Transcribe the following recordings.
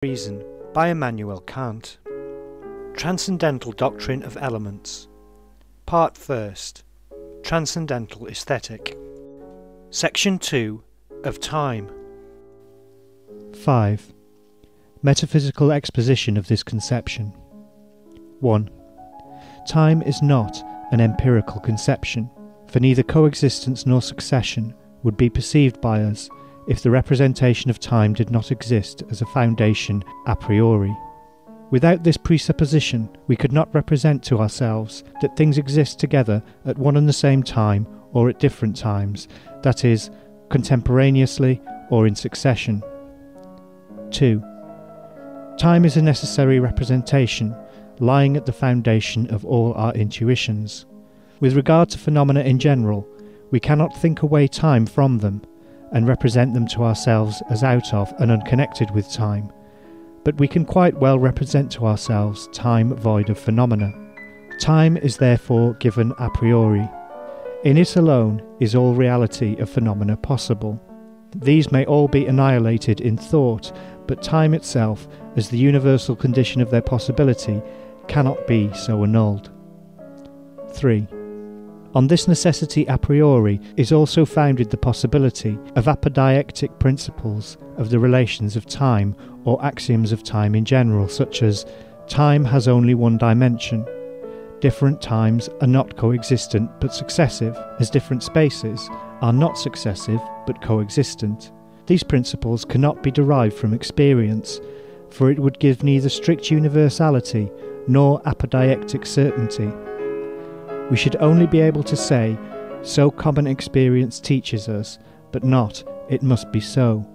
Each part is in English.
Reason by Immanuel Kant. Transcendental Doctrine of Elements. Part 1st. Transcendental Aesthetic. Section 2 of Time. 5. Metaphysical exposition of this conception. 1. Time is not an empirical conception, for neither coexistence nor succession would be perceived by us if the representation of time did not exist as a foundation a priori. Without this presupposition, we could not represent to ourselves that things exist together at one and the same time or at different times, that is, contemporaneously or in succession. 2. Time is a necessary representation, lying at the foundation of all our intuitions. With regard to phenomena in general, we cannot think away time from them, and represent them to ourselves as out of and unconnected with time, but we can quite well represent to ourselves time void of phenomena. Time is therefore given a priori. In it alone is all reality of phenomena possible. These may all be annihilated in thought, but time itself, as the universal condition of their possibility, cannot be so annulled. 3. On this necessity a priori is also founded the possibility of apodiactic principles of the relations of time or axioms of time in general, such as time has only one dimension, different times are not coexistent but successive, as different spaces are not successive but coexistent. These principles cannot be derived from experience, for it would give neither strict universality nor apodiactic certainty. We should only be able to say, so common experience teaches us, but not, it must be so.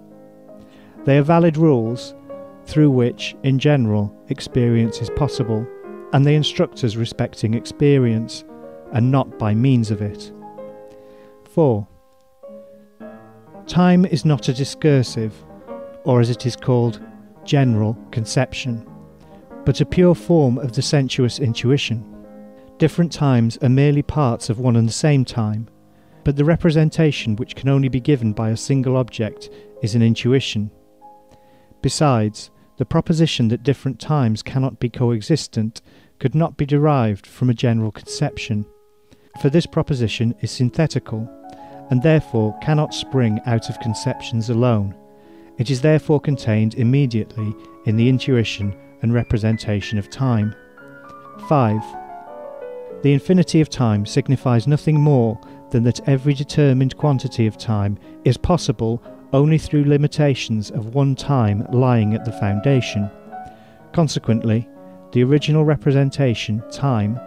They are valid rules, through which, in general, experience is possible, and they instruct us respecting experience, and not by means of it. 4. Time is not a discursive, or as it is called, general conception, but a pure form of the sensuous intuition. Different times are merely parts of one and the same time, but the representation which can only be given by a single object is an intuition. Besides, the proposition that different times cannot be coexistent could not be derived from a general conception, for this proposition is synthetical, and therefore cannot spring out of conceptions alone. It is therefore contained immediately in the intuition and representation of time. 5. The infinity of time signifies nothing more than that every determined quantity of time is possible only through limitations of one time lying at the foundation. Consequently, the original representation, time,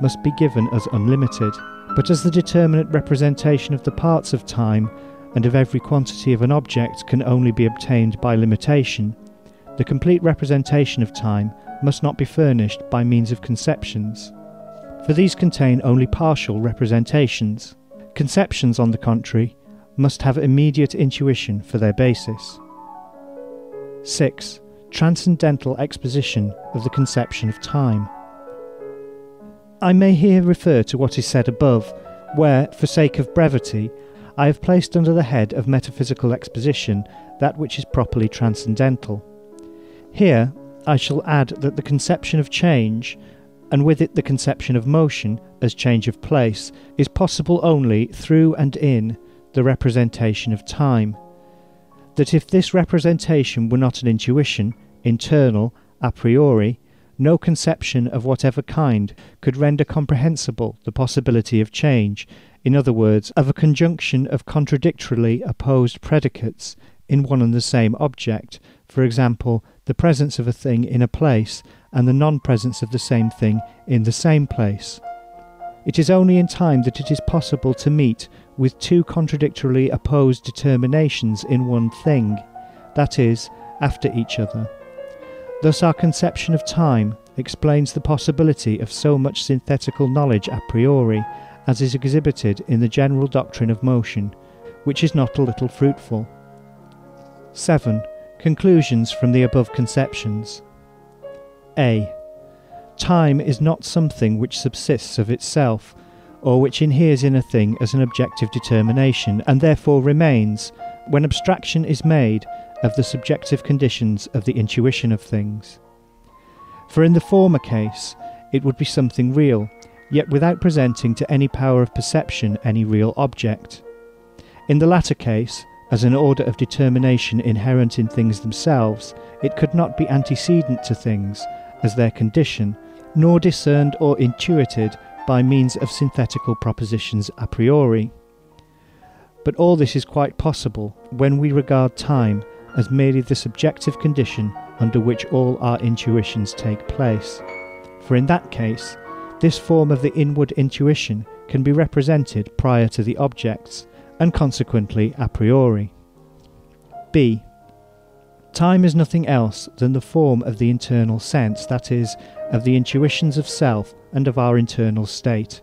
must be given as unlimited, but as the determinate representation of the parts of time and of every quantity of an object can only be obtained by limitation, the complete representation of time must not be furnished by means of conceptions, for these contain only partial representations. Conceptions, on the contrary, must have immediate intuition for their basis. 6. Transcendental exposition of the conception of time. I may here refer to what is said above, where, for sake of brevity, I have placed under the head of metaphysical exposition that which is properly transcendental. Here I shall add that the conception of change, and with it the conception of motion as change of place, is possible only through and in the representation of time. That if this representation were not an intuition, internal, a priori, no conception of whatever kind could render comprehensible the possibility of change, in other words, of a conjunction of contradictorily opposed predicates in one and the same object, for example, the presence of a thing in a place and the non-presence of the same thing in the same place. It is only in time that it is possible to meet with two contradictorily opposed determinations in one thing, that is, after each other. Thus our conception of time explains the possibility of so much synthetical knowledge a priori as is exhibited in the general doctrine of motion, which is not a little fruitful. 7. Conclusions from the above conceptions. A. Time is not something which subsists of itself, or which inheres in a thing as an objective determination, and therefore remains, when abstraction is made, of the subjective conditions of the intuition of things. For in the former case, it would be something real, yet without presenting to any power of perception any real object. In the latter case, as an order of determination inherent in things themselves, it could not be antecedent to things as their condition, nor discerned or intuited by means of synthetical propositions a priori. But all this is quite possible when we regard time as merely the subjective condition under which all our intuitions take place. For in that case, this form of the inward intuition can be represented prior to the objects, and consequently a priori. B. Time is nothing else than the form of the internal sense, that is, of the intuitions of self and of our internal state.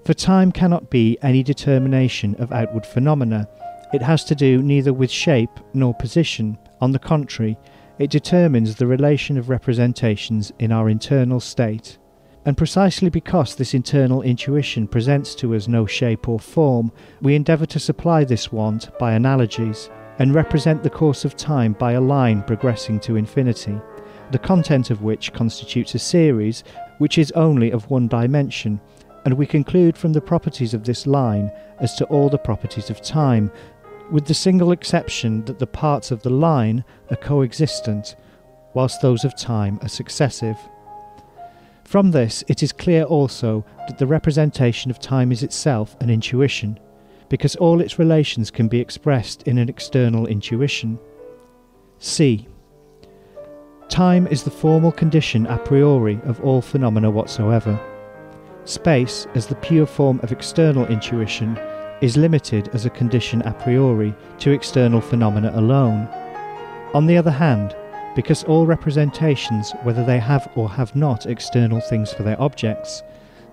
For time cannot be any determination of outward phenomena. It has to do neither with shape nor position. On the contrary, it determines the relation of representations in our internal state. And precisely because this internal intuition presents to us no shape or form, we endeavour to supply this want by analogies, and represent the course of time by a line progressing to infinity, the content of which constitutes a series which is only of one dimension, and we conclude from the properties of this line as to all the properties of time, with the single exception that the parts of the line are coexistent, whilst those of time are successive. From this it is clear also that the representation of time is itself an intuition, because all its relations can be expressed in an external intuition. C. Time is the formal condition a priori of all phenomena whatsoever. Space, as the pure form of external intuition, is limited as a condition a priori to external phenomena alone. On the other hand, because all representations, whether they have or have not external things for their objects,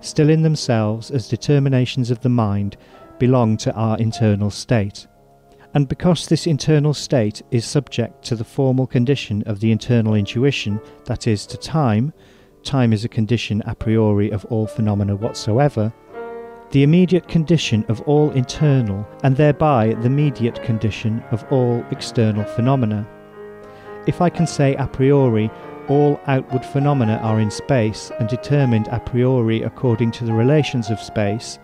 still in themselves as determinations of the mind, belong to our internal state. And because this internal state is subject to the formal condition of the internal intuition, that is, to time, time is a condition a priori of all phenomena whatsoever, the immediate condition of all internal, and thereby the mediate condition of all external phenomena. If I can say a priori all outward phenomena are in space and determined a priori according to the relations of space,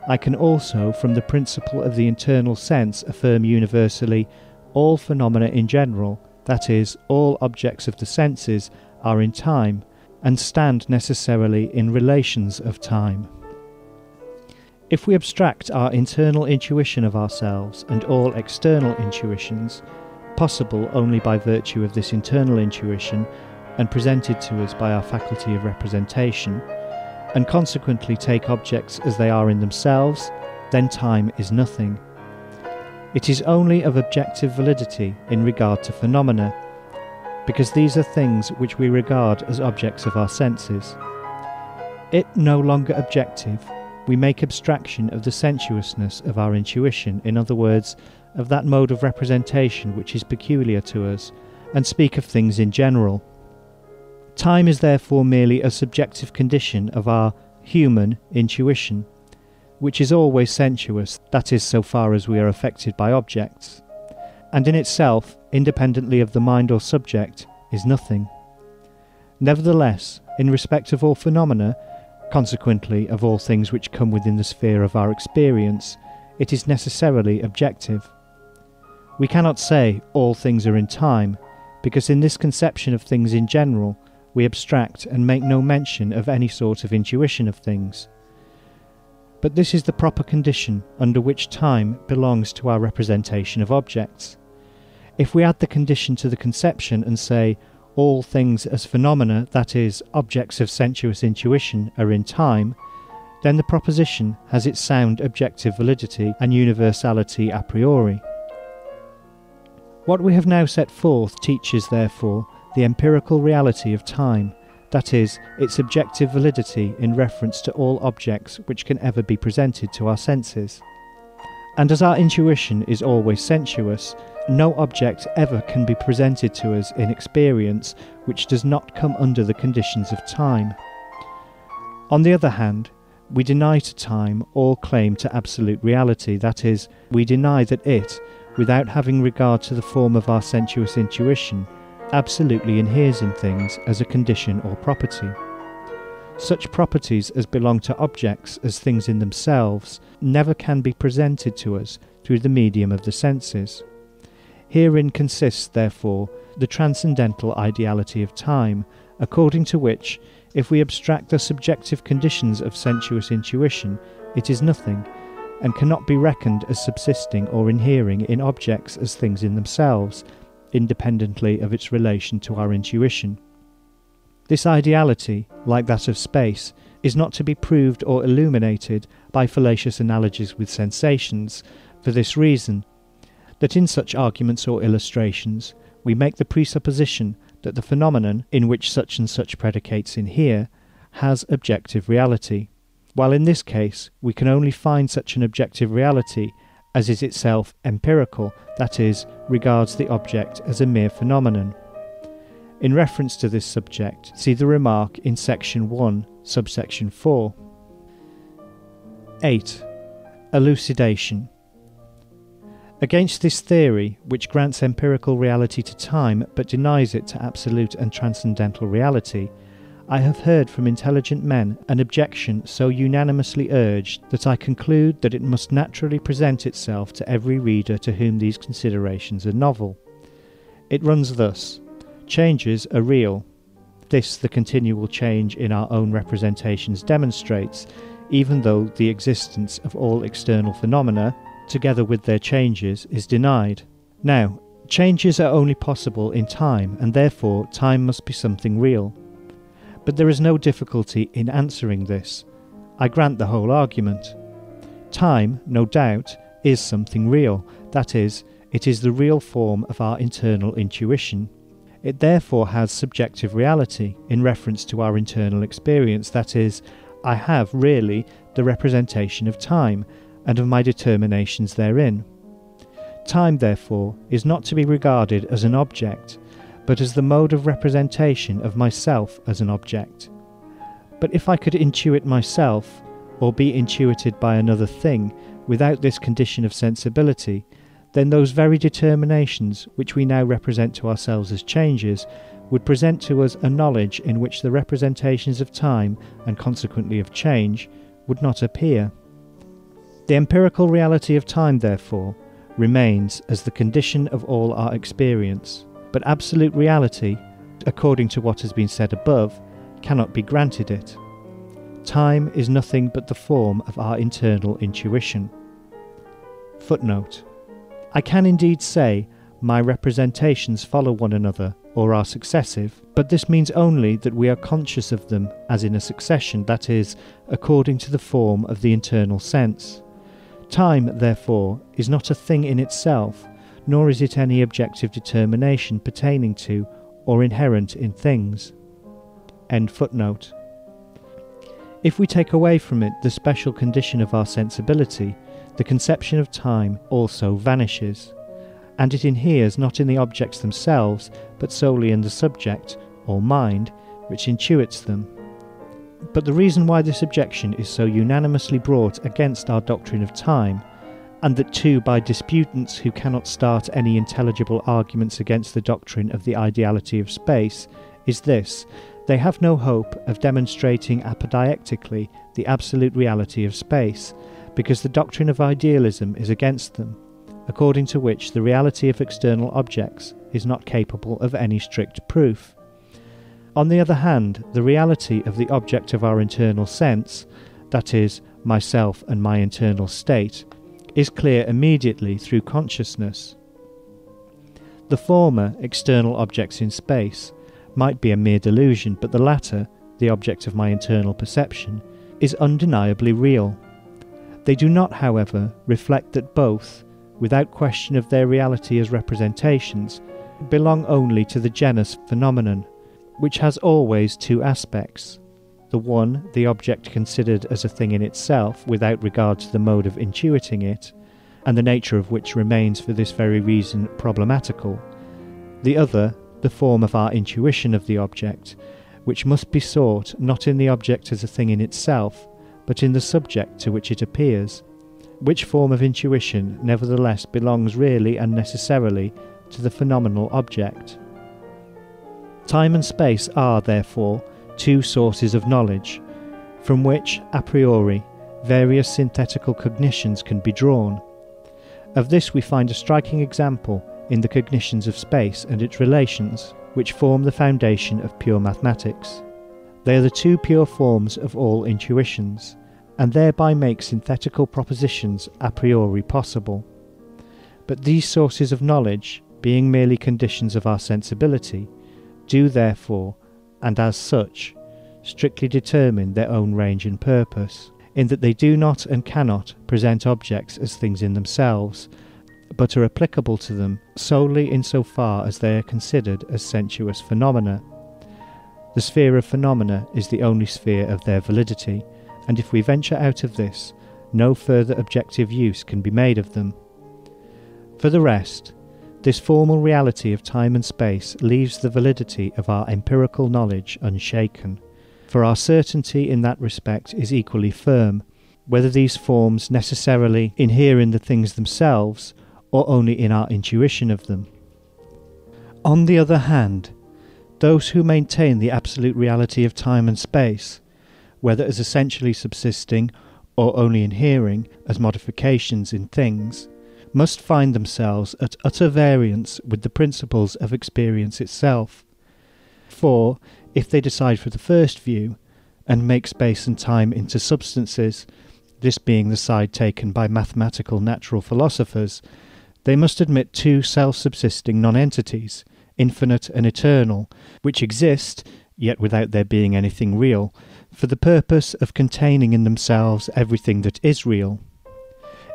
I can also, from the principle of the internal sense, affirm universally all phenomena in general, that is, all objects of the senses, are in time, and stand necessarily in relations of time. If we abstract our internal intuition of ourselves and all external intuitions, possible only by virtue of this internal intuition and presented to us by our faculty of representation, and consequently take objects as they are in themselves, then time is nothing. It is only of objective validity in regard to phenomena, because these are things which we regard as objects of our senses. It no longer objective, we make abstraction of the sensuousness of our intuition, in other words, of that mode of representation which is peculiar to us, and speak of things in general. Time is therefore merely a subjective condition of our human intuition, which is always sensuous, that is, so far as we are affected by objects, and in itself, independently of the mind or subject, is nothing. Nevertheless, in respect of all phenomena, consequently of all things which come within the sphere of our experience, it is necessarily objective. We cannot say all things are in time, because in this conception of things in general, we abstract and make no mention of any sort of intuition of things. But this is the proper condition under which time belongs to our representation of objects. If we add the condition to the conception and say, all things as phenomena, that is, objects of sensuous intuition, are in time, then the proposition has its sound objective validity and universality a priori. What we have now set forth teaches, therefore, the empirical reality of time, that is, its objective validity in reference to all objects which can ever be presented to our senses. And as our intuition is always sensuous, no object ever can be presented to us in experience which does not come under the conditions of time. On the other hand, we deny to time all claim to absolute reality, that is, we deny that it, without having regard to the form of our sensuous intuition, absolutely inheres in things as a condition or property. Such properties as belong to objects as things in themselves never can be presented to us through the medium of the senses. Herein consists, therefore, the transcendental ideality of time, according to which, if we abstract the subjective conditions of sensuous intuition, it is nothing, and cannot be reckoned as subsisting or inhering in objects as things in themselves, independently of its relation to our intuition. This ideality, like that of space, is not to be proved or illuminated by fallacious analogies with sensations, for this reason, that in such arguments or illustrations we make the presupposition that the phenomenon in which such and such predicates inhere has objective reality, while in this case we can only find such an objective reality as is itself empirical, that is, regards the object as a mere phenomenon. In reference to this subject, see the remark in section 1, subsection 4. 8. Elucidation. Against this theory, which grants empirical reality to time but denies it to absolute and transcendental reality, I have heard from intelligent men an objection so unanimously urged that I conclude that it must naturally present itself to every reader to whom these considerations are novel. It runs thus: changes are real. This the continual change in our own representations demonstrates, even though the existence of all external phenomena, together with their changes, is denied. Now, changes are only possible in time, and therefore time must be something real. But there is no difficulty in answering this. I grant the whole argument. Time, no doubt, is something real, that is, it is the real form of our internal intuition. It therefore has subjective reality in reference to our internal experience, that is, I have really the representation of time, and of my determinations therein. Time, therefore, is not to be regarded as an object, but as the mode of representation of myself as an object. But if I could intuit myself, or be intuited by another thing, without this condition of sensibility, then those very determinations which we now represent to ourselves as changes would present to us a knowledge in which the representations of time, and consequently of change, would not appear. The empirical reality of time, therefore, remains as the condition of all our experience, but absolute reality, according to what has been said above, cannot be granted it. Time is nothing but the form of our internal intuition. Footnote: I can indeed say, my representations follow one another, or are successive, but this means only that we are conscious of them as in a succession, that is, according to the form of the internal sense. Time, therefore, is not a thing in itself, nor is it any objective determination pertaining to or inherent in things. End footnote. If we take away from it the special condition of our sensibility, the conception of time also vanishes, and it inheres not in the objects themselves, but solely in the subject, or mind, which intuits them. But the reason why this objection is so unanimously brought against our doctrine of time, and that too by disputants who cannot start any intelligible arguments against the doctrine of the ideality of space, is this: they have no hope of demonstrating apodiactically the absolute reality of space, because the doctrine of idealism is against them, according to which the reality of external objects is not capable of any strict proof. On the other hand, the reality of the object of our internal sense, that is, myself and my internal state, is clear immediately through consciousness. The former, external objects in space, might be a mere delusion, but the latter, the object of my internal perception, is undeniably real. They do not, however, reflect that both, without question of their reality as representations, belong only to the genus phenomenon, which has always two aspects: the one, the object considered as a thing in itself, without regard to the mode of intuiting it, and the nature of which remains for this very reason problematical; the other, the form of our intuition of the object, which must be sought not in the object as a thing in itself, but in the subject to which it appears, which form of intuition nevertheless belongs really and necessarily to the phenomenal object. Time and space are, therefore, two sources of knowledge, from which, a priori, various synthetical cognitions can be drawn. Of this we find a striking example in the cognitions of space and its relations, which form the foundation of pure mathematics. They are the two pure forms of all intuitions, and thereby make synthetical propositions a priori possible. But these sources of knowledge, being merely conditions of our sensibility, do therefore, and as such, strictly determine their own range and purpose, in that they do not and cannot present objects as things in themselves, but are applicable to them solely in so far as they are considered as sensuous phenomena. The sphere of phenomena is the only sphere of their validity, and if we venture out of this, no further objective use can be made of them. For the rest, this formal reality of time and space leaves the validity of our empirical knowledge unshaken, for our certainty in that respect is equally firm, whether these forms necessarily inhere in the things themselves or only in our intuition of them. On the other hand, those who maintain the absolute reality of time and space, whether as essentially subsisting or only inhering as modifications in things, must find themselves at utter variance with the principles of experience itself. For, if they decide for the first view, and make space and time into substances, this being the side taken by mathematical natural philosophers, they must admit two self-subsisting non-entities, infinite and eternal, which exist, yet without there being anything real, for the purpose of containing in themselves everything that is real.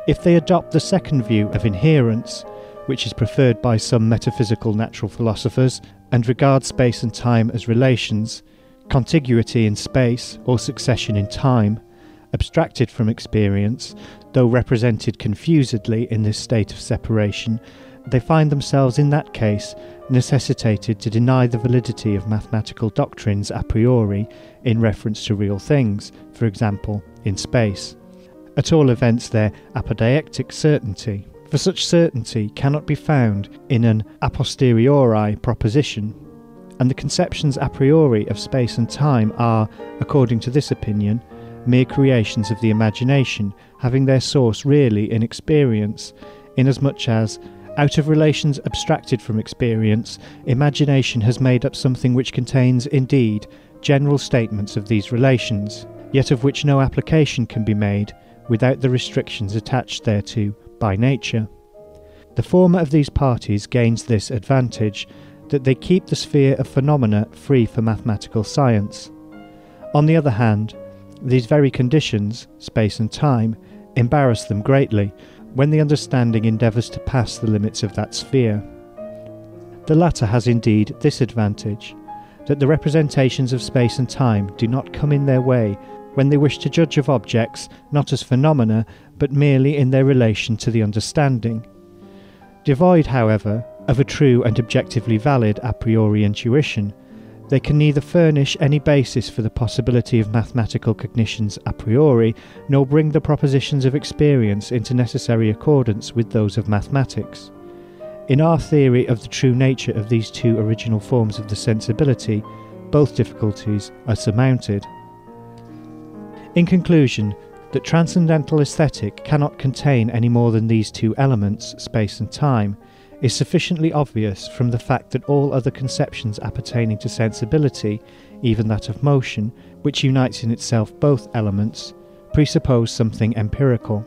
If they adopt the second view of inherence, which is preferred by some metaphysical natural philosophers, and regard space and time as relations, contiguity in space or succession in time, abstracted from experience, though represented confusedly in this state of separation, they find themselves in that case necessitated to deny the validity of mathematical doctrines a priori in reference to real things, for example, in space. At all events their apodeictic certainty, for such certainty cannot be found in an a posteriori proposition, and the conceptions a priori of space and time are, according to this opinion, mere creations of the imagination, having their source really in experience, inasmuch as, out of relations abstracted from experience, imagination has made up something which contains, indeed, general statements of these relations, yet of which no application can be made without the restrictions attached thereto by nature. The former of these parties gains this advantage, that they keep the sphere of phenomena free for mathematical science. On the other hand, these very conditions, space and time, embarrass them greatly when the understanding endeavours to pass the limits of that sphere. The latter has indeed this advantage, that the representations of space and time do not come in their way when they wish to judge of objects not as phenomena, but merely in their relation to the understanding. Devoid, however, of a true and objectively valid a priori intuition, they can neither furnish any basis for the possibility of mathematical cognitions a priori, nor bring the propositions of experience into necessary accordance with those of mathematics. In our theory of the true nature of these two original forms of the sensibility, both difficulties are surmounted. In conclusion, that transcendental aesthetic cannot contain any more than these two elements, space and time, is sufficiently obvious from the fact that all other conceptions appertaining to sensibility, even that of motion, which unites in itself both elements, presuppose something empirical.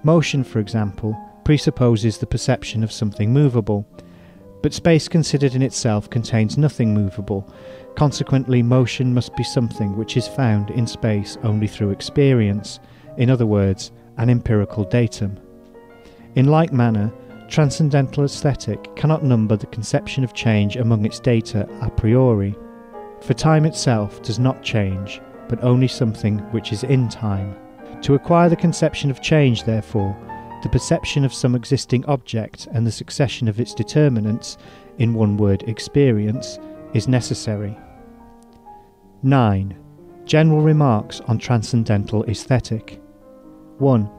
Motion, for example, presupposes the perception of something movable, but space considered in itself contains nothing movable. Consequently, motion must be something which is found in space only through experience, in other words, an empirical datum. In like manner, transcendental aesthetic cannot number the conception of change among its data a priori, for time itself does not change, but only something which is in time. To acquire the conception of change, therefore, the perception of some existing object and the succession of its determinants, in one word experience, is necessary. 9. General remarks on transcendental aesthetic. 1.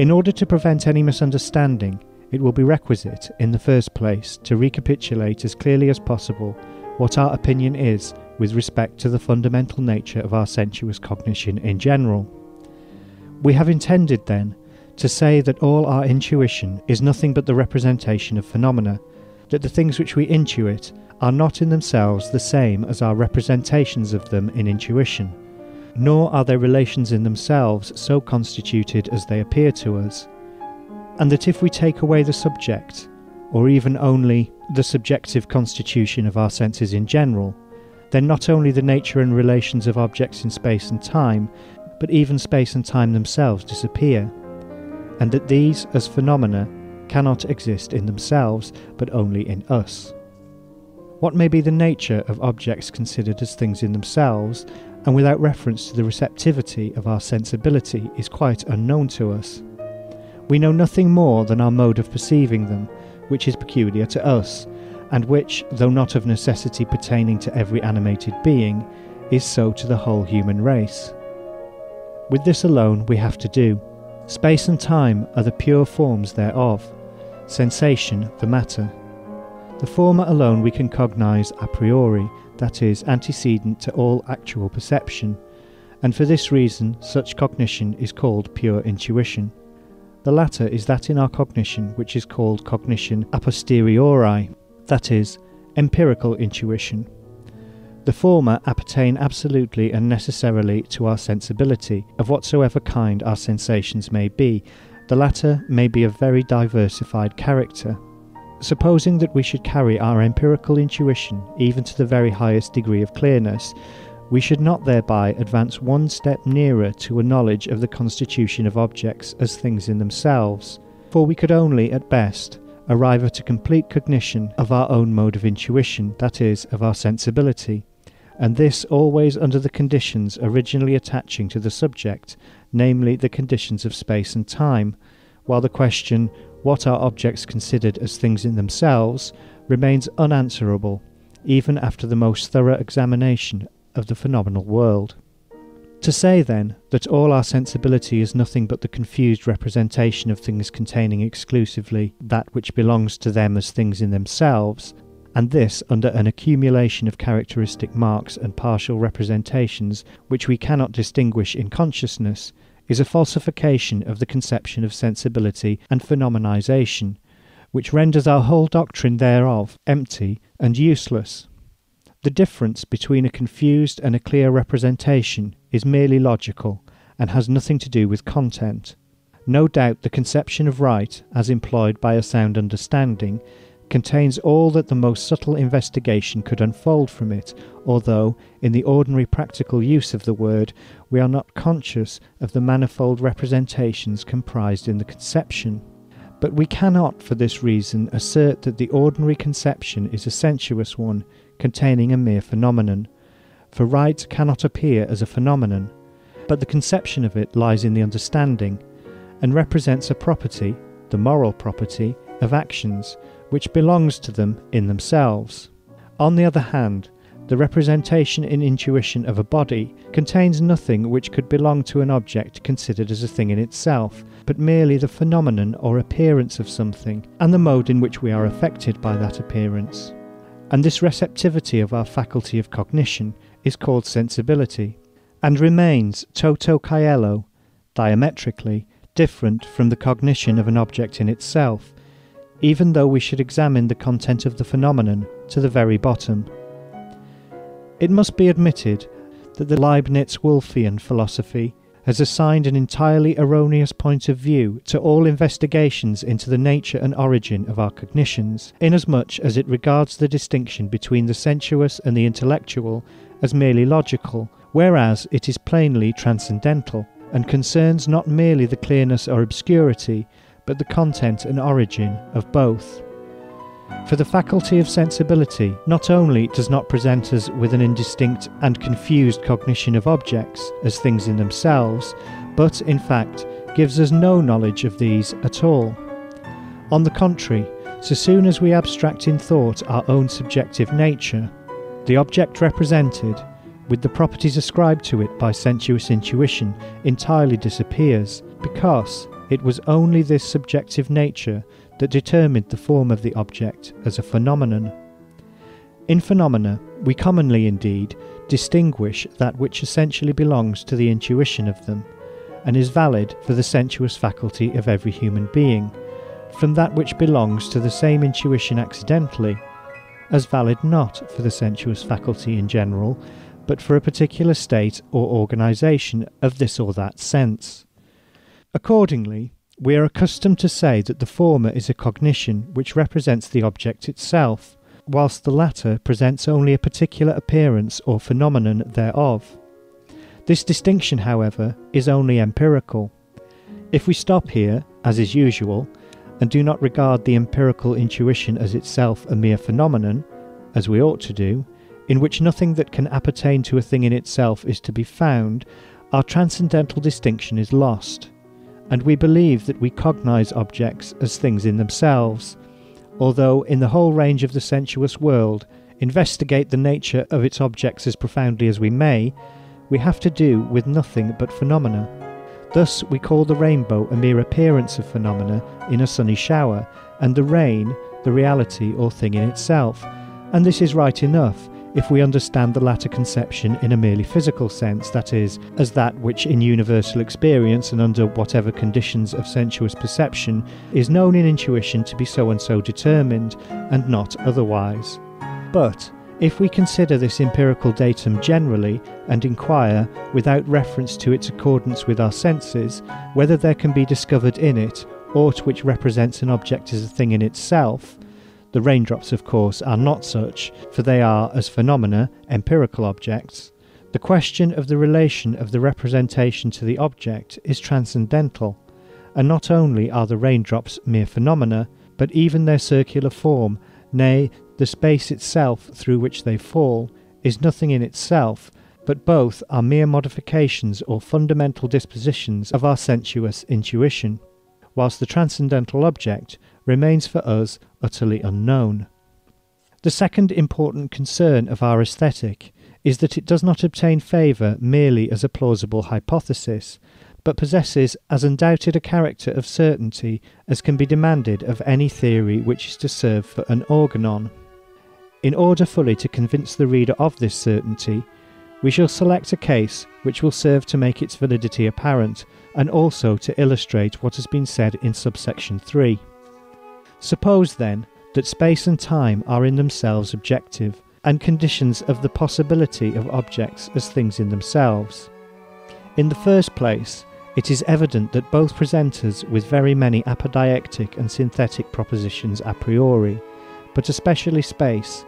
In order to prevent any misunderstanding, it will be requisite, in the first place, to recapitulate as clearly as possible what our opinion is with respect to the fundamental nature of our sensuous cognition in general. We have intended, then, to say that all our intuition is nothing but the representation of phenomena, that the things which we intuit are not in themselves the same as our representations of them in intuition, nor are their relations in themselves so constituted as they appear to us, and that if we take away the subject, or even only the subjective constitution of our senses in general, then not only the nature and relations of objects in space and time, but even space and time themselves disappear, and that these, as phenomena, cannot exist in themselves, but only in us. What may be the nature of objects considered as things in themselves, and without reference to the receptivity of our sensibility, is quite unknown to us. We know nothing more than our mode of perceiving them, which is peculiar to us, and which, though not of necessity pertaining to every animated being, is so to the whole human race. With this alone we have to do. Space and time are the pure forms thereof, sensation the matter. The former alone we can cognize a priori, that is, antecedent to all actual perception, and for this reason such cognition is called pure intuition. The latter is that in our cognition which is called cognition a posteriori, that is, empirical intuition. The former appertain absolutely and necessarily to our sensibility, of whatsoever kind our sensations may be. The latter may be of very diversified character. Supposing that we should carry our empirical intuition even to the very highest degree of clearness, we should not thereby advance one step nearer to a knowledge of the constitution of objects as things in themselves, for we could only, at best, arrive at a complete cognition of our own mode of intuition, that is, of our sensibility, and this always under the conditions originally attaching to the subject, namely the conditions of space and time, while the question, what are objects considered as things in themselves, remains unanswerable, even after the most thorough examination of the phenomenal world. To say, then, that all our sensibility is nothing but the confused representation of things containing exclusively that which belongs to them as things in themselves, and this under an accumulation of characteristic marks and partial representations which we cannot distinguish in consciousness, is a falsification of the conception of sensibility and phenomenization, which renders our whole doctrine thereof empty and useless. The difference between a confused and a clear representation is merely logical, and has nothing to do with content. No doubt the conception of right, as employed by a sound understanding, contains all that the most subtle investigation could unfold from it, although, in the ordinary practical use of the word, we are not conscious of the manifold representations comprised in the conception. But we cannot, for this reason, assert that the ordinary conception is a sensuous one, containing a mere phenomenon, for right cannot appear as a phenomenon, but the conception of it lies in the understanding, and represents a property, the moral property, of actions, which belongs to them in themselves. On the other hand, the representation in intuition of a body contains nothing which could belong to an object considered as a thing in itself, but merely the phenomenon or appearance of something, and the mode in which we are affected by that appearance. And this receptivity of our faculty of cognition is called sensibility, and remains toto caello, diametrically, different from the cognition of an object in itself, even though we should examine the content of the phenomenon to the very bottom. It must be admitted that the Leibniz-Wolffian philosophy has assigned an entirely erroneous point of view to all investigations into the nature and origin of our cognitions, inasmuch as it regards the distinction between the sensuous and the intellectual as merely logical, whereas it is plainly transcendental, and concerns not merely the clearness or obscurity, but the content and origin of both. For the faculty of sensibility not only does not present us with an indistinct and confused cognition of objects as things in themselves, but, in fact, gives us no knowledge of these at all. On the contrary, so soon as we abstract in thought our own subjective nature, the object represented, with the properties ascribed to it by sensuous intuition, entirely disappears, because, it was only this subjective nature that determined the form of the object as a phenomenon. In phenomena, we commonly indeed distinguish that which essentially belongs to the intuition of them, and is valid for the sensuous faculty of every human being, from that which belongs to the same intuition accidentally, as valid not for the sensuous faculty in general, but for a particular state or organisation of this or that sense. Accordingly, we are accustomed to say that the former is a cognition which represents the object itself, whilst the latter presents only a particular appearance or phenomenon thereof. This distinction, however, is only empirical. If we stop here, as is usual, and do not regard the empirical intuition as itself a mere phenomenon, as we ought to do, in which nothing that can appertain to a thing in itself is to be found, our transcendental distinction is lost, and we believe that we cognize objects as things in themselves, although in the whole range of the sensuous world, investigate the nature of its objects as profoundly as we may, we have to do with nothing but phenomena. Thus we call the rainbow a mere appearance of phenomena in a sunny shower, and the rain the reality or thing in itself, and this is right enough if we understand the latter conception in a merely physical sense, that is, as that which in universal experience and under whatever conditions of sensuous perception is known in intuition to be so and so determined, and not otherwise. But if we consider this empirical datum generally, and inquire, without reference to its accordance with our senses, whether there can be discovered in it aught which represents an object as a thing in itself, the raindrops, of course, are not such, for they are, as phenomena, empirical objects. The question of the relation of the representation to the object is transcendental, and not only are the raindrops mere phenomena, but even their circular form, nay, the space itself through which they fall, is nothing in itself, but both are mere modifications or fundamental dispositions of our sensuous intuition, whilst the transcendental object remains for us utterly unknown. The second important concern of our aesthetic is that it does not obtain favour merely as a plausible hypothesis, but possesses as undoubted a character of certainty as can be demanded of any theory which is to serve for an organon. In order fully to convince the reader of this certainty, we shall select a case which will serve to make its validity apparent, and also to illustrate what has been said in subsection 3. Suppose, then, that space and time are in themselves objective, and conditions of the possibility of objects as things in themselves. In the first place, it is evident that both present us with very many apodiactic and synthetic propositions a priori, but especially space,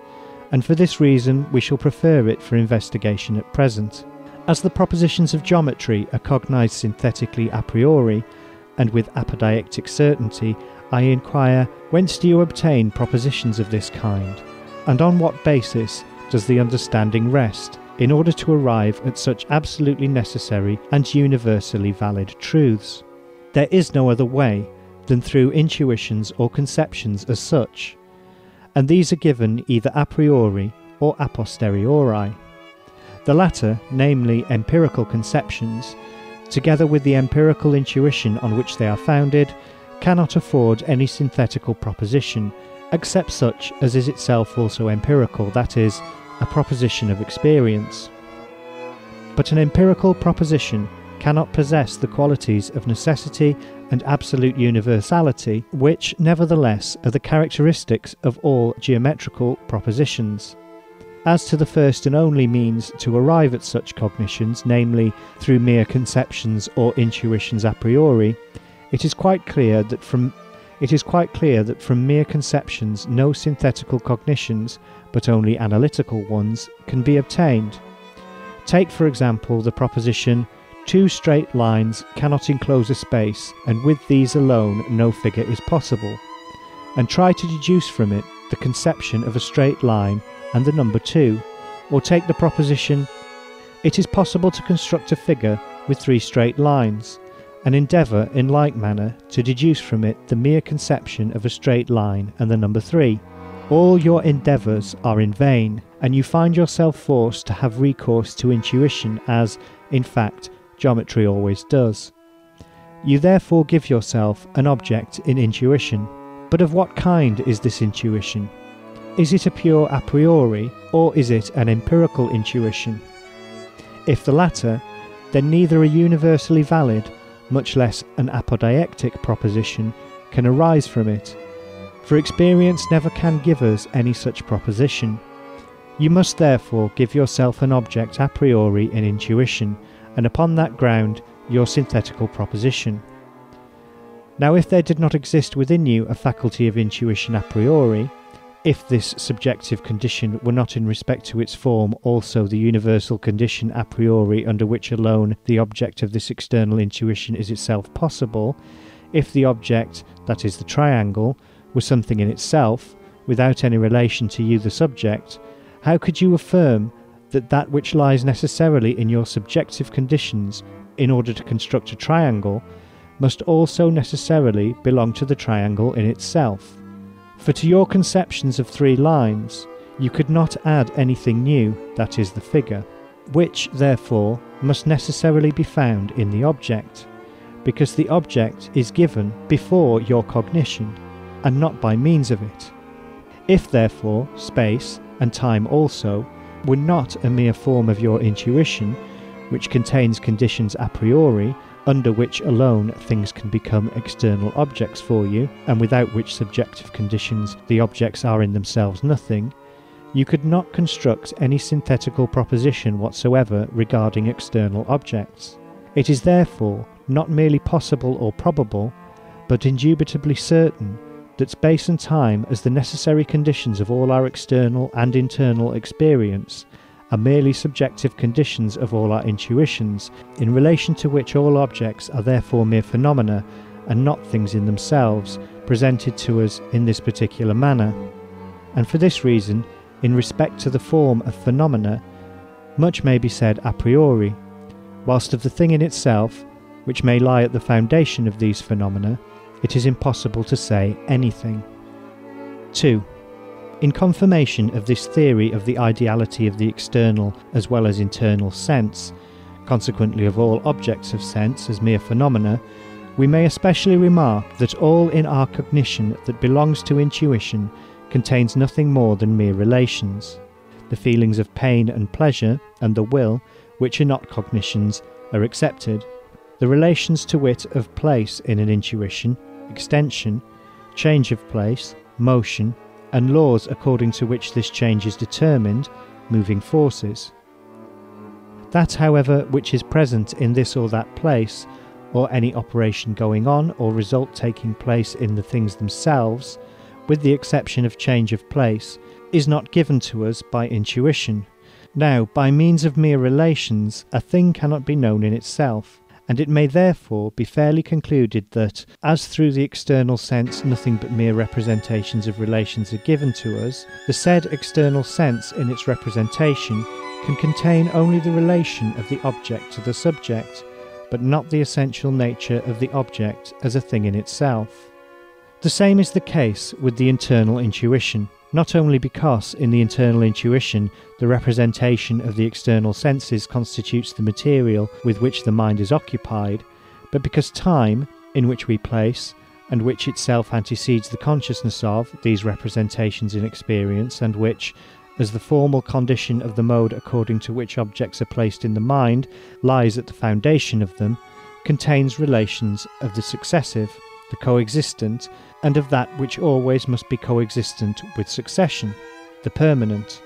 and for this reason we shall prefer it for investigation at present. As the propositions of geometry are cognized synthetically a priori, and with apodiactic certainty, I inquire, whence do you obtain propositions of this kind, and on what basis does the understanding rest, in order to arrive at such absolutely necessary and universally valid truths? There is no other way than through intuitions or conceptions as such, and these are given either a priori or a posteriori. The latter, namely empirical conceptions, together with the empirical intuition on which they are founded, cannot afford any synthetical proposition, except such as is itself also empirical, that is, a proposition of experience. But an empirical proposition cannot possess the qualities of necessity and absolute universality, which, nevertheless, are the characteristics of all geometrical propositions. As to the first and only means to arrive at such cognitions, namely through mere conceptions or intuitions a priori, it is quite clear that from mere conceptions no synthetical cognitions, but only analytical ones, can be obtained. Take, for example, the proposition, two straight lines cannot enclose a space, and with these alone no figure is possible, and try to deduce from it the conception of a straight line and the number 2, or take the proposition, it is possible to construct a figure with 3 straight lines, and endeavour in like manner to deduce from it the mere conception of a straight line and the number 3. All your endeavours are in vain, and you find yourself forced to have recourse to intuition as, in fact, geometry always does. You therefore give yourself an object in intuition. But of what kind is this intuition? Is it a pure a priori, or is it an empirical intuition? If the latter, then neither a universally valid, much less an apodeictic proposition, can arise from it, for experience never can give us any such proposition. You must therefore give yourself an object a priori in intuition, and upon that ground your synthetical proposition. Now if there did not exist within you a faculty of intuition a priori, if this subjective condition were not in respect to its form also the universal condition a priori under which alone the object of this external intuition is itself possible, if the object, that is the triangle, was something in itself, without any relation to you the subject, how could you affirm that that which lies necessarily in your subjective conditions in order to construct a triangle must also necessarily belong to the triangle in itself? For to your conceptions of three lines, you could not add anything new, that is the figure, which, therefore, must necessarily be found in the object, because the object is given before your cognition, and not by means of it. If, therefore, space, and time also, were not a mere form of your intuition, which contains conditions a priori, under which alone things can become external objects for you, and without which subjective conditions the objects are in themselves nothing, you could not construct any synthetical proposition whatsoever regarding external objects. It is therefore not merely possible or probable, but indubitably certain, that space and time as the necessary conditions of all our external and internal experience are merely subjective conditions of all our intuitions, in relation to which all objects are therefore mere phenomena and not things in themselves, presented to us in this particular manner. And for this reason, in respect to the form of phenomena, much may be said a priori, whilst of the thing in itself, which may lie at the foundation of these phenomena, it is impossible to say anything. 2. In confirmation of this theory of the ideality of the external as well as internal sense, consequently of all objects of sense as mere phenomena, we may especially remark that all in our cognition that belongs to intuition contains nothing more than mere relations. The feelings of pain and pleasure, and the will, which are not cognitions, are accepted. The relations to wit of place in an intuition, extension, change of place, motion, and laws according to which this change is determined, moving forces. That, however, which is present in this or that place, or any operation going on or result taking place in the things themselves, with the exception of change of place, is not given to us by intuition. Now, by means of mere relations, a thing cannot be known in itself, and it may therefore be fairly concluded that, as through the external sense nothing but mere representations of relations are given to us, the said external sense in its representation can contain only the relation of the object to the subject, but not the essential nature of the object as a thing in itself. The same is the case with the internal intuition, not only because in the internal intuition the representation of the external senses constitutes the material with which the mind is occupied, but because time, in which we place, and which itself antecedes the consciousness of these representations in experience, and which, as the formal condition of the mode according to which objects are placed in the mind, lies at the foundation of them, contains relations of the successive, the coexistent, and of that which always must be coexistent with succession, the permanent.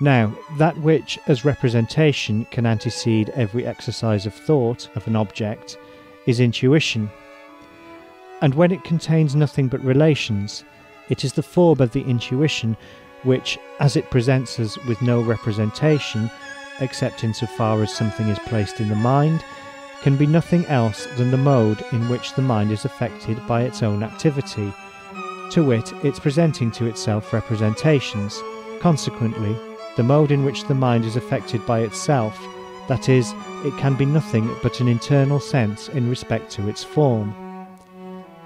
Now, that which as representation can antecede every exercise of thought of an object is intuition, and when it contains nothing but relations, it is the form of the intuition which, as it presents us with no representation, except insofar as something is placed in the mind, can be nothing else than the mode in which the mind is affected by its own activity, to wit, its presenting to itself representations. Consequently, the mode in which the mind is affected by itself, that is, it can be nothing but an internal sense in respect to its form.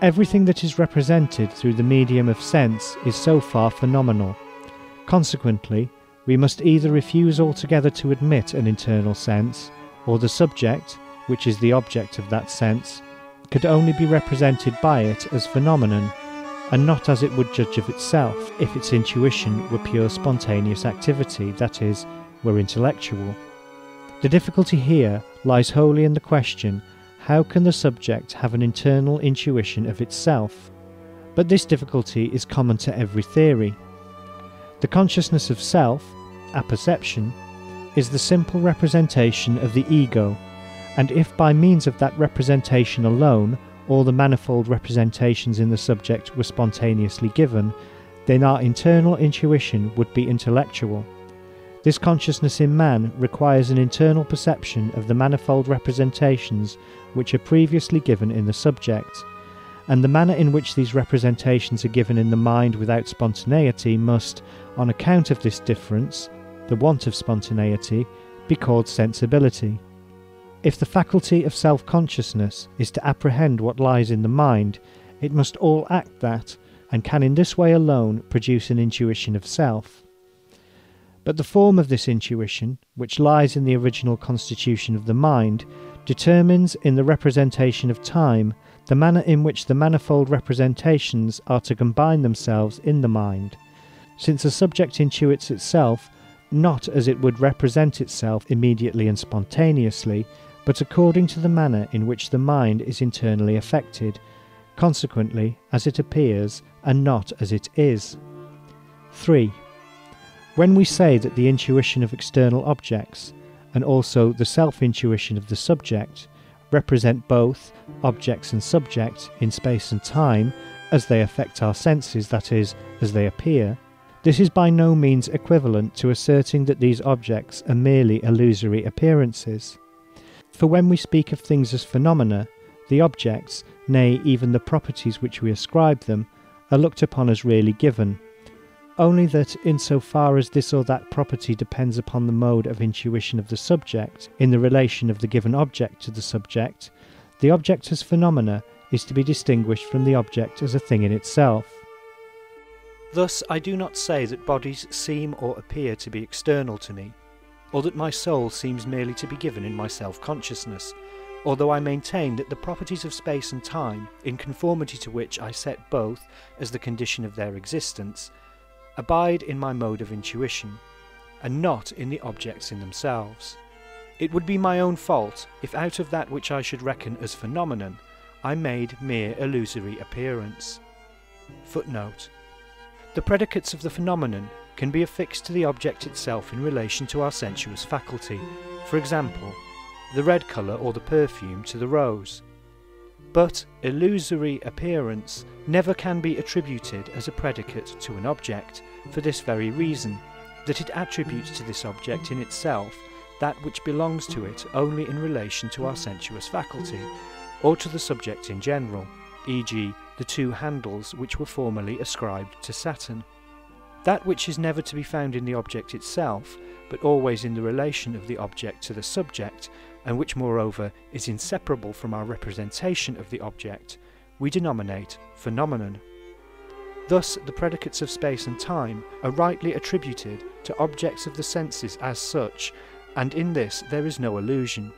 Everything that is represented through the medium of sense is so far phenomenal. Consequently, we must either refuse altogether to admit an internal sense, or the subject, which is the object of that sense, could only be represented by it as phenomenon, and not as it would judge of itself if its intuition were pure spontaneous activity, that is, were intellectual. The difficulty here lies wholly in the question, how can the subject have an internal intuition of itself? But this difficulty is common to every theory. The consciousness of self, apperception, is the simple representation of the ego, and if by means of that representation alone all the manifold representations in the subject were spontaneously given, then our internal intuition would be intellectual. This consciousness in man requires an internal perception of the manifold representations which are previously given in the subject, and the manner in which these representations are given in the mind without spontaneity must, on account of this difference, the want of spontaneity, be called sensibility. If the faculty of self-consciousness is to apprehend what lies in the mind, it must all act that, and can in this way alone produce an intuition of self. But the form of this intuition, which lies in the original constitution of the mind, determines in the representation of time the manner in which the manifold representations are to combine themselves in the mind, since the subject intuits itself not as it would represent itself immediately and spontaneously, but according to the manner in which the mind is internally affected, consequently as it appears and not as it is. 3. When we say that the intuition of external objects, and also the self-intuition of the subject, represent both objects and subject in space and time as they affect our senses, that is, as they appear, this is by no means equivalent to asserting that these objects are merely illusory appearances. For when we speak of things as phenomena, the objects, nay, even the properties which we ascribe them, are looked upon as really given, only that in so far as this or that property depends upon the mode of intuition of the subject in the relation of the given object to the subject, the object as phenomena is to be distinguished from the object as a thing in itself. Thus I do not say that bodies seem or appear to be external to me, or that my soul seems merely to be given in my self-consciousness, although I maintain that the properties of space and time, in conformity to which I set both as the condition of their existence, abide in my mode of intuition, and not in the objects in themselves. It would be my own fault if out of that which I should reckon as phenomenon, I made mere illusory appearance. Footnote. The predicates of the phenomenon can be affixed to the object itself in relation to our sensuous faculty, for example, the red colour or the perfume to the rose. But illusory appearance never can be attributed as a predicate to an object, for this very reason, that it attributes to this object in itself that which belongs to it only in relation to our sensuous faculty, or to the subject in general, e.g. the two handles which were formerly ascribed to Saturn. That which is never to be found in the object itself, but always in the relation of the object to the subject, and which moreover is inseparable from our representation of the object, we denominate phenomenon. Thus the predicates of space and time are rightly attributed to objects of the senses as such, and in this there is no illusion.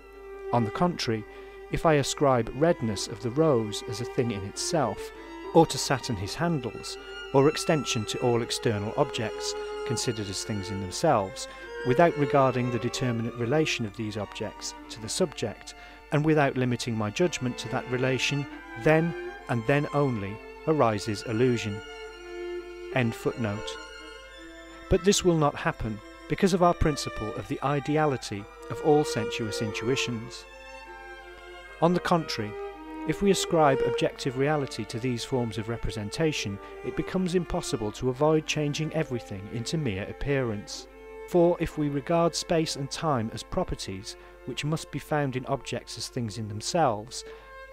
On the contrary, if I ascribe redness of the rose as a thing in itself, or to Saturn his handles, or extension to all external objects considered as things in themselves, without regarding the determinate relation of these objects to the subject, and without limiting my judgment to that relation, then, and then only, arises illusion. End footnote. But this will not happen, because of our principle of the ideality of all sensuous intuitions. On the contrary, if we ascribe objective reality to these forms of representation, it becomes impossible to avoid changing everything into mere appearance. For if we regard space and time as properties, which must be found in objects as things in themselves,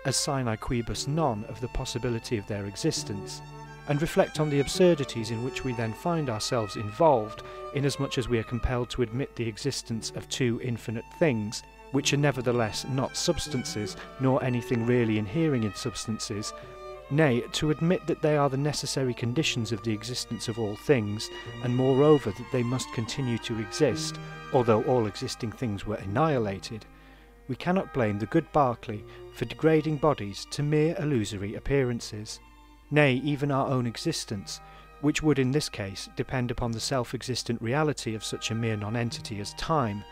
as sine quibus non of the possibility of their existence, and reflect on the absurdities in which we then find ourselves involved, inasmuch as we are compelled to admit the existence of two infinite things, which are nevertheless not substances, nor anything really inhering in substances, nay, to admit that they are the necessary conditions of the existence of all things, and moreover that they must continue to exist, although all existing things were annihilated, we cannot blame the good Berkeley for degrading bodies to mere illusory appearances. Nay, even our own existence, which would in this case depend upon the self-existent reality of such a mere non-entity as time,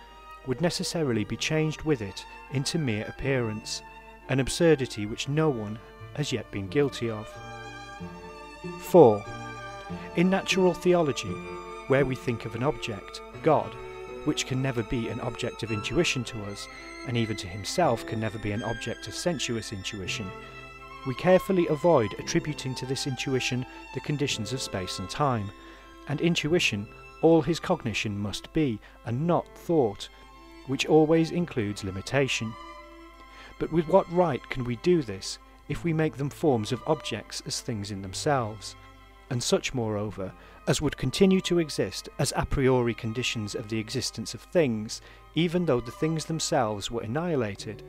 would necessarily be changed with it into mere appearance, an absurdity which no one has yet been guilty of. 4. In natural theology, where we think of an object, God, which can never be an object of intuition to us, and even to himself can never be an object of sensuous intuition, we carefully avoid attributing to this intuition the conditions of space and time, and intuition all his cognition must be, and not thought, which always includes limitation. But with what right can we do this if we make them forms of objects as things in themselves, and such moreover as would continue to exist as a priori conditions of the existence of things, even though the things themselves were annihilated?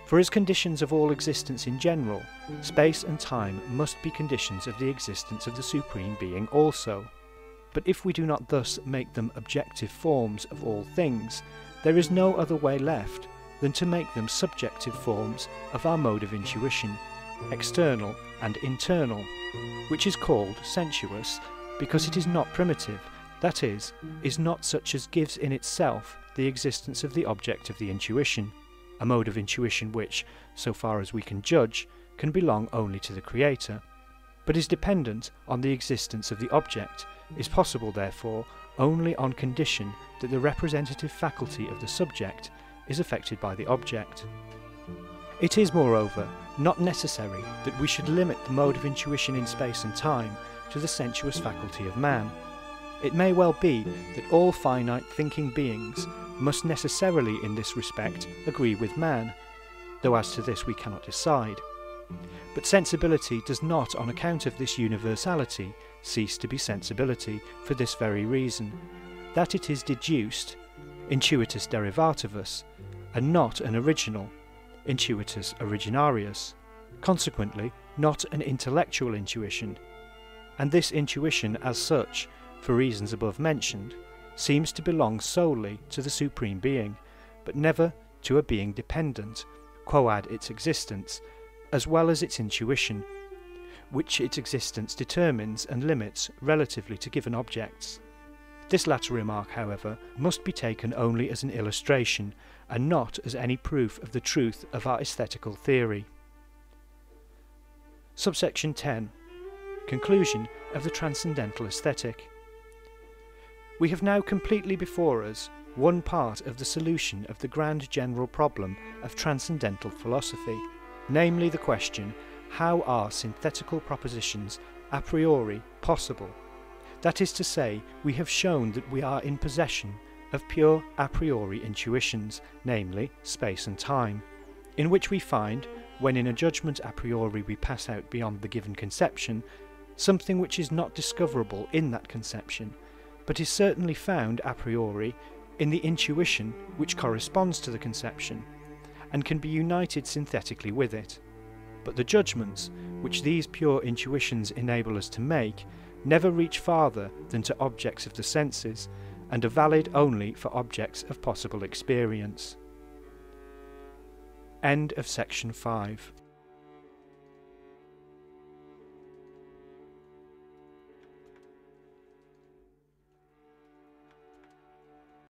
For as conditions of all existence in general, space and time must be conditions of the existence of the Supreme Being also. But if we do not thus make them objective forms of all things, there is no other way left than to make them subjective forms of our mode of intuition, external and internal, which is called sensuous because it is not primitive, that is not such as gives in itself the existence of the object of the intuition, a mode of intuition which, so far as we can judge, can belong only to the Creator, but is dependent on the existence of the object, is possible therefore only on condition that the representative faculty of the subject is affected by the object. It is, moreover, not necessary that we should limit the mode of intuition in space and time to the sensuous faculty of man. It may well be that all finite thinking beings must necessarily in this respect agree with man, though as to this we cannot decide. But sensibility does not, on account of this universality, cease to be sensibility for this very reason, that it is deduced, intuitus derivativus, and not an original, intuitus originarius, consequently not an intellectual intuition, and this intuition as such, for reasons above mentioned, seems to belong solely to the Supreme Being, but never to a being dependent, quoad its existence, as well as its intuition, which its existence determines and limits relatively to given objects. This latter remark, however, must be taken only as an illustration, and not as any proof of the truth of our aesthetical theory. Subsection 10. Conclusion of the Transcendental Aesthetic. We have now completely before us one part of the solution of the grand general problem of transcendental philosophy, namely the question, how are synthetical propositions a priori possible? That is to say, we have shown that we are in possession of pure a priori intuitions, namely space and time, in which we find, when in a judgment a priori we pass out beyond the given conception, something which is not discoverable in that conception, but is certainly found a priori in the intuition which corresponds to the conception, and can be united synthetically with it. But the judgments which these pure intuitions enable us to make never reach farther than to objects of the senses, and are valid only for objects of possible experience. End of section 5.